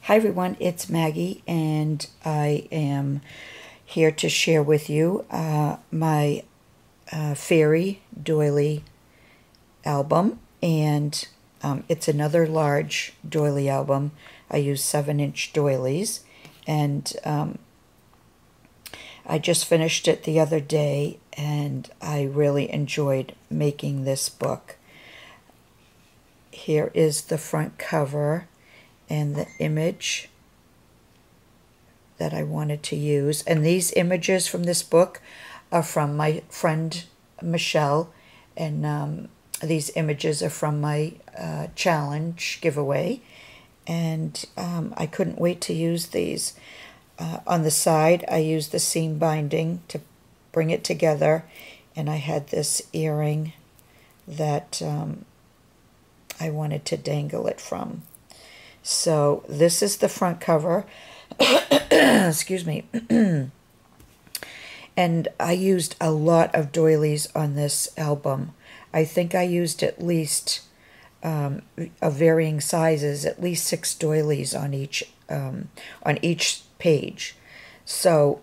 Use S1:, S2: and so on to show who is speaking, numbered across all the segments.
S1: Hi everyone, it's Maggie, and I am here to share with you my Fairie Doily album, and it's another large doily album. I use 7-inch doilies, and I just finished it the other day, and I really enjoyed making this book. Here is the front cover and the image that I wanted to use. And these images from this book are from my friend Michelle, and these images are from my challenge giveaway, and I couldn't wait to use these. On the side I used the seam binding to bring it together, and I had this earring that I wanted to dangle it from. So this is the front cover. Excuse me. And I used a lot of doilies on this album. I think I used at least, of varying sizes, at least 6 doilies on each page. So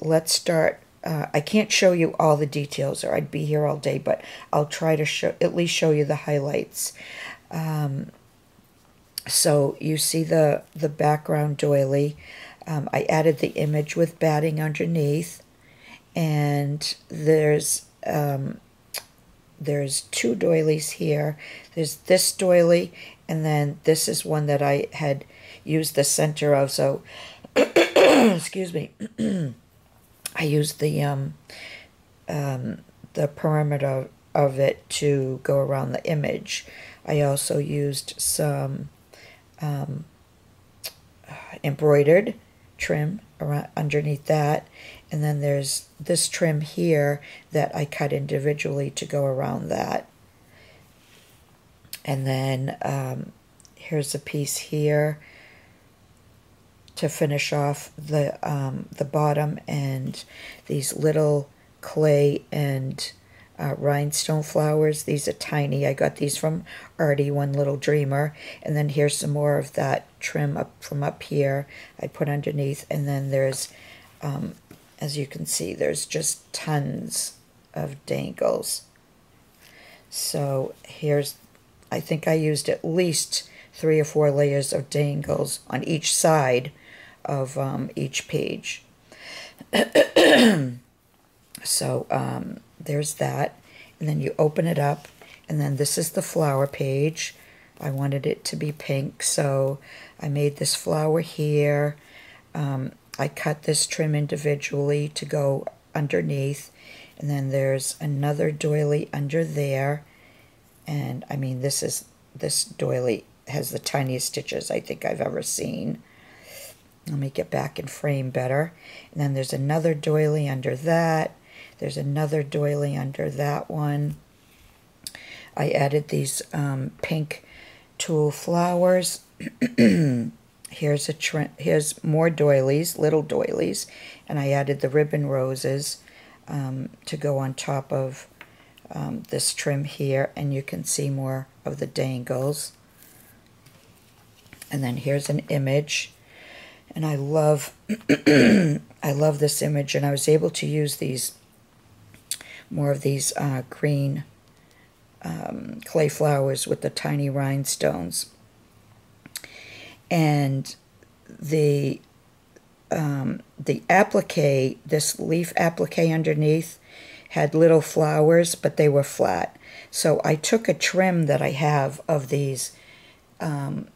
S1: let's start. I can't show you all the details, or I'd be here all day, but I'll try to at least show you the highlights. So you see the background doily. I added the image with batting underneath, and there's 2 doilies here. There's this doily, and then this is one that I had used the center of. So, excuse me, I used the perimeter of it to go around the image. I also used some embroidered trim around underneath that, and then there's this trim here that I cut individually to go around that. And then here's a piece here to finish off the bottom, and these little clay and rhinestone flowers. These are tiny. I got these from Artie, One Little Dreamer. And then here's some more of that trim from up here I put underneath. And then there's, as you can see, there's just tons of dangles. So here's, I think I used at least 3 or 4 layers of dangles on each side of each page. So there's that, and then you open it up, and then this is the flower page. I wanted it to be pink, so I made this flower here. I cut this trim individually to go underneath, and then there's another doily under there. And I mean, this doily has the tiniest stitches I think I've ever seen. Let me get back in frame better. And then there's another doily under that. There's another doily under that one. I added these pink tulle flowers. Here's more doilies, little doilies, and I added the ribbon roses to go on top of this trim here, and you can see more of the dangles. And then here's an image, and I love I love this image, and I was able to use more of these green clay flowers with the tiny rhinestones. And the applique, this leaf applique underneath, had little flowers, but they were flat. So I took a trim that I have of these, and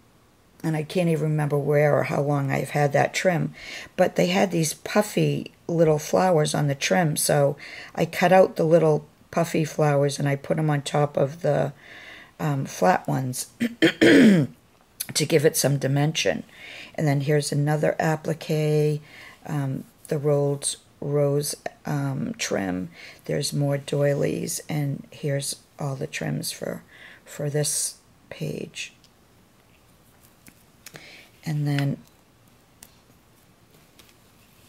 S1: I can't even remember where or how long I've had that trim, but they had these puffy little flowers on the trim, so I cut out the little puffy flowers and I put them on top of the flat ones to give it some dimension. And then here's another applique, the rolled rose trim. There's more doilies, and here's all the trims for this page. And then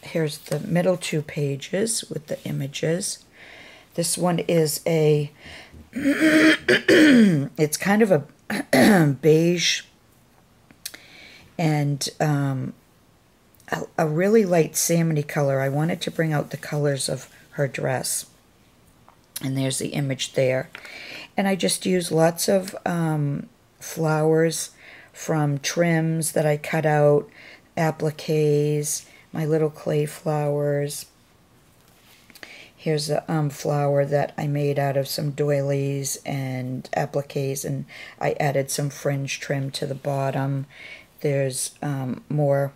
S1: here's the middle 2 pages with the images. This one is it's kind of a beige and a really light salmony color. I wanted to bring out the colors of her dress. And there's the image there. And I just used lots of flowers from trims that I cut out, appliques, my little clay flowers. Here's a flower that I made out of some doilies and appliques, and I added some fringe trim to the bottom. There's more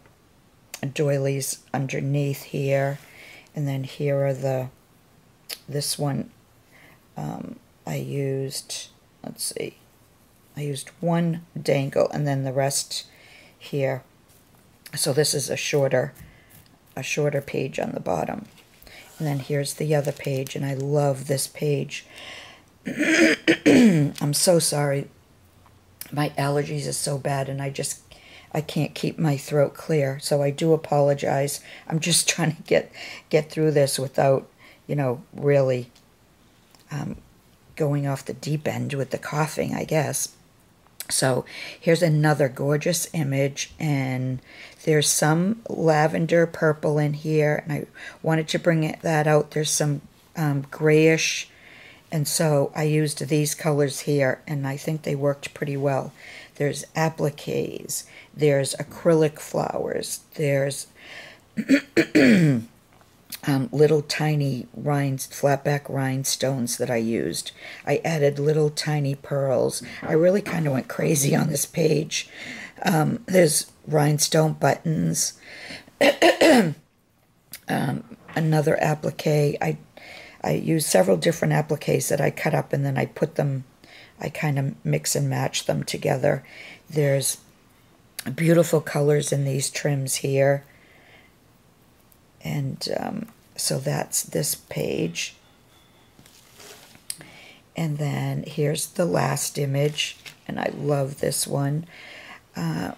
S1: doilies underneath here, and then here are this one I used, let's see, I used one dangle and then the rest here. So this is a shorter page on the bottom. And then here's the other page, and I love this page. I'm so sorry. My allergies are so bad, and I can't keep my throat clear, so I do apologize. I'm just trying to get through this without, really going off the deep end with the coughing, I guess. So here's another gorgeous image, and there's some lavender purple in here, and I wanted to bring that out. There's some grayish, and so I used these colors here, and I think they worked pretty well. There's appliques, there's acrylic flowers, there's little tiny flatback rhinestones that I used. I added little tiny pearls. I really kind of went crazy on this page. There's rhinestone buttons. Another applique. I used several different appliques that I cut up, and then I kind of mix and match them together. There's beautiful colors in these trims here. And so that's this page. And then here's the last image, and I love this one. I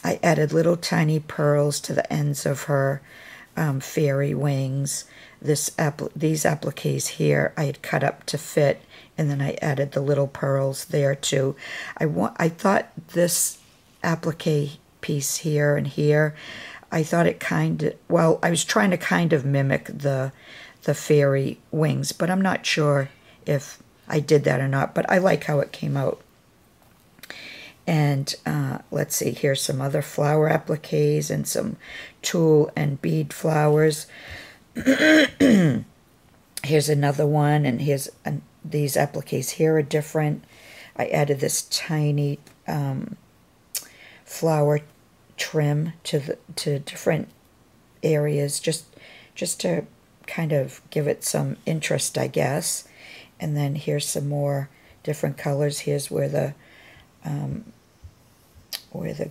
S1: added little tiny pearls to the ends of her fairy wings. These appliques here I had cut up to fit, and then I added the little pearls there too. I thought this applique piece here and here, I thought it I was trying to kind of mimic the fairy wings, but I'm not sure if I did that or not, but I like how it came out. And let's see, here's some other flower appliques and some tulle and bead flowers. Here's another one, and these appliques here are different. I added this tiny flower trim to different areas, just to kind of give it some interest, I guess. And then here's some more different colors. Here's where the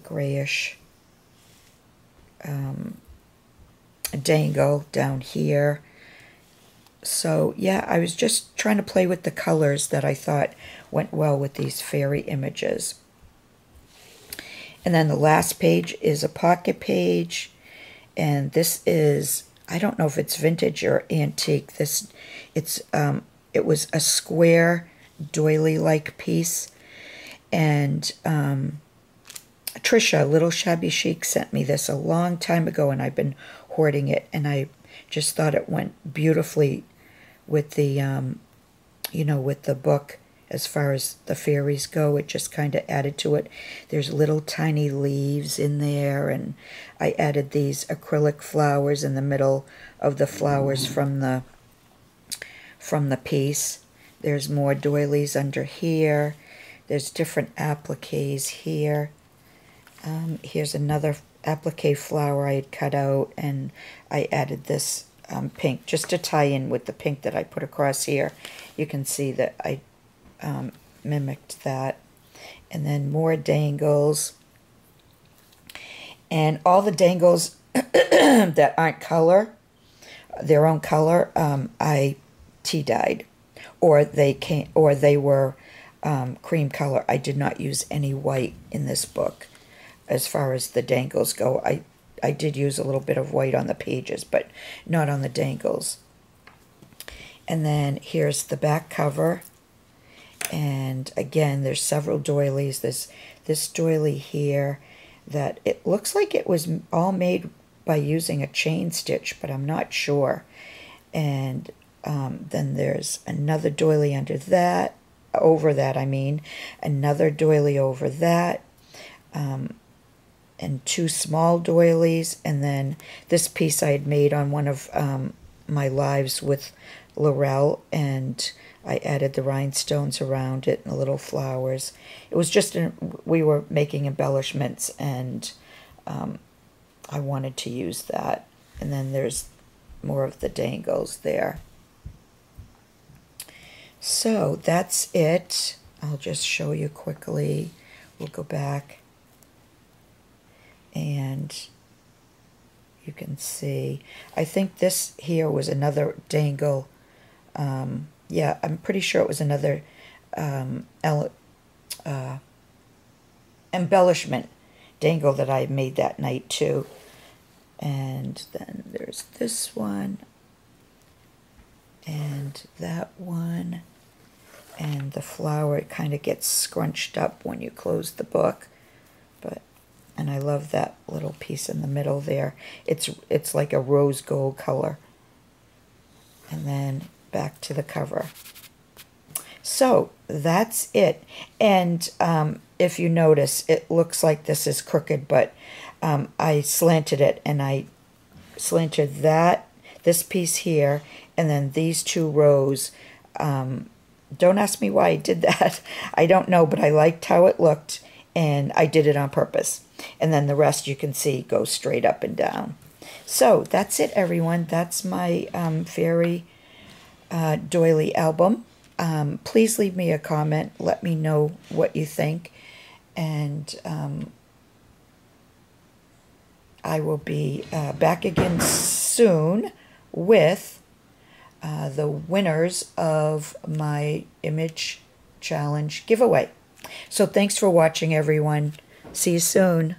S1: grayish dangle down here. So yeah, I was just trying to play with the colors that I thought went well with these fairy images. And then the last page is a pocket page, and this is, I don't know if it's vintage or antique. It was a square doily-like piece, and Trisha, Little Shabby Chic, sent me this a long time ago, and I've been hoarding it, and I just thought it went beautifully with the, with the book. As far as the fairies go, it just kind of added to it. There's little tiny leaves in there, and I added these acrylic flowers in the middle of the flowers from the piece. There's more doilies under here. There's different appliques here. Here's another applique flower I had cut out, and I added this pink just to tie in with the pink that I put across here. You can see that I mimicked that. And then more dangles, and all the dangles that aren't their own color, I tea-dyed, or they were cream color. I did not use any white in this book. As far as the dangles go, I did use a little bit of white on the pages, but not on the dangles. And then here's the back cover. And again, there's several doilies. This doily here, that it looks like it was all made by using a chain stitch, but I'm not sure. And then there's another doily under that, over that I mean, another doily over that, and two small doilies, and then this piece I had made on one of my lives with Laurel, and I added the rhinestones around it and the little flowers. It was just, we were making embellishments, and I wanted to use that. And then there's more of the dangles there. So that's it. I'll just show you quickly. We'll go back, and you can see, I think this here was another dangle. Yeah, I'm pretty sure it was another embellishment dangle that I made that night too. And then there's this one, and that one, and the flower, it kind of gets scrunched up when you close the book, but, and I love that little piece in the middle there. It's like a rose gold color. And then back to the cover. So that's it. And if you notice, it looks like this is crooked, but I slanted it, and I slanted this piece here, and then these two rows. Don't ask me why I did that. I don't know, but I liked how it looked, and I did it on purpose. And then the rest, you can see, goes straight up and down. So that's it, everyone. That's my Fairy doily album. Please leave me a comment. Let me know what you think. And I will be back again soon with the winners of my image challenge giveaway. So thanks for watching, everyone. See you soon.